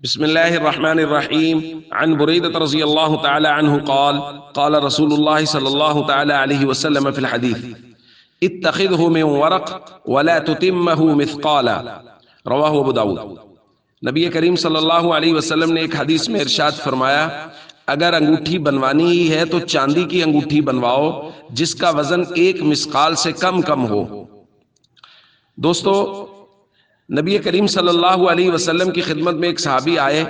بسم الله الرحمن الرحيم عن بريدة رضي الله تعالى عنه قال قال رسول الله صلى الله تعالى عليه وسلم في الحديث اتخذه من ورق ولا تتمه مثقالا رواہ ابو داود۔ نبی کریم صلی اللہ علیہ وسلم نے ایک حدیث میں ارشاد فرمایا، اگر انگوٹھی بنوانی ہی ہے تو چاندی کی انگوٹھی بنواؤ جس کا وزن ایک مثقال سے کم ہو۔ دوستو، نبی کریم صلی اللہ علیہ وسلم کی خدمت میں ایک صحابی آئے،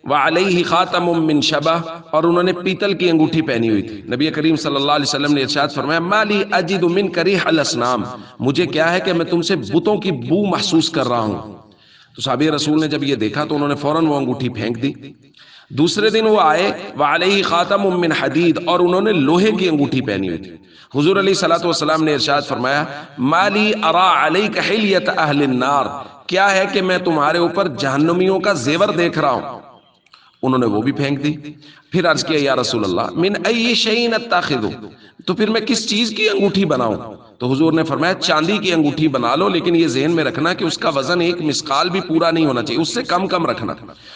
وعلیہ خاتم من شبہ، اور انہوں نے پیتل کی انگوٹھی پہنی ہوئی تھی۔ نبی کریم صلی اللہ علیہ وسلم نے ارشاد فرمایا، مالی اجد منک ریح الاسنام، مجھے کیا ہے کہ میں تم سے بتوں کی بو محسوس کر رہا ہوں۔ تو صحابی رسول نے جب یہ دیکھا تو انہوں نے فوراً وہ انگوٹھی پھینک دی۔ دوسرے دن وہ آئے، وعلیہ خاتم من حدید، اور انہوں نے لوہے کی انگوٹھی پہنی ہوئی تھی۔ حضور علیہ الصلوۃ والسلام نے ارشاد فرمایا، مالی ارا علیک حلیۃ اہل النار، کیا ہے کہ میں تمہارے اوپر جہنمیوں کا زیور دیکھ رہا ہوں۔ انہوں نے وہ بھی پھینک دی۔ پھر عرض کیا، یا رسول اللہ من ای شیء اتخذ، تو پھر میں کس چیز کی انگوٹھی بناؤں؟ تو حضور نے فرمایا، چاندی کی انگوٹھی بنا لو، لیکن یہ ذہن میں رکھنا کہ اس کا وزن ایک مثقال بھی پورا نہیں ہونا چاہیے، اس سے کم رکھنا۔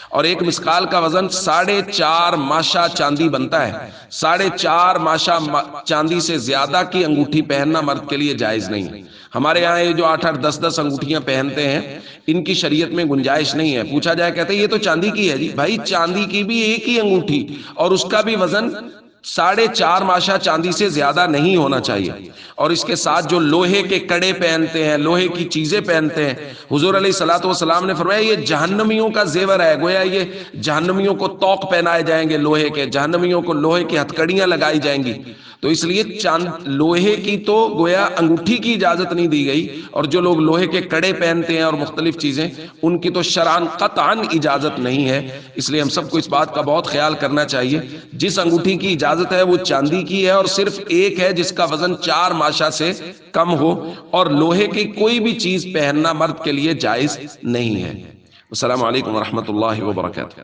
اور ایک مثقال کا وزن 4.5 ماشا چاندی بنتا ہے۔ 4.5 ماشا چاندی سے زیادہ کی انگوٹھی پہننا مرد کے لیے جائز نہیں ہے۔ ہمارے یہاں یہ جو 8-8 10-10 انگوٹھیاں پہنتے ہیں، ان کی شریعت میں گنجائش نہیں ہے۔ پوچھا جائے، کہتے ہیں یہ تو چاندی کی ہے۔ جی بھائی، چاندی کی بھی ایک ہی انگوٹھی، اور اس کا بھی وزن 4.5 ماشا چاندی سے زیادہ نہیں ہونا چاہیے۔ اور اس کے ساتھ جو لوہے کے کڑے پہنتے ہیں، لوہے کی چیزیں پہنتے ہیں، حضور علیہ الصلوۃ والسلام نے فرمایا یہ جہنمیوں کا زیور ہے۔ گویا یہ جہنمیوں کو طوق پہنائے جائیں گے لوہے کے، جہنمیوں کو لوہے کی ہتھکڑیاں لگائی جائیں گی۔ تو اس لیے لوہے کی تو گویا انگوٹھی کی اجازت نہیں دی گئی، اور جو لوگ لوہے کے کڑے پہنتے ہیں اور مختلف چیزیں، ان کی تو شرعاً قطعاً اجازت نہیں ہے۔ اس لیے ہم سب کو اس بات کا بہت خیال کرنا چاہیے، جس انگوٹھی کی اجازت ہے وہ چاندی کی ہے، اور صرف ایک ہے جس کا وزن 4 ماشا سے کم ہو، اور لوہے کی کوئی بھی چیز پہننا مرد کے لیے جائز نہیں ہے۔ السلام علیکم ورحمۃ اللہ وبرکاتہ۔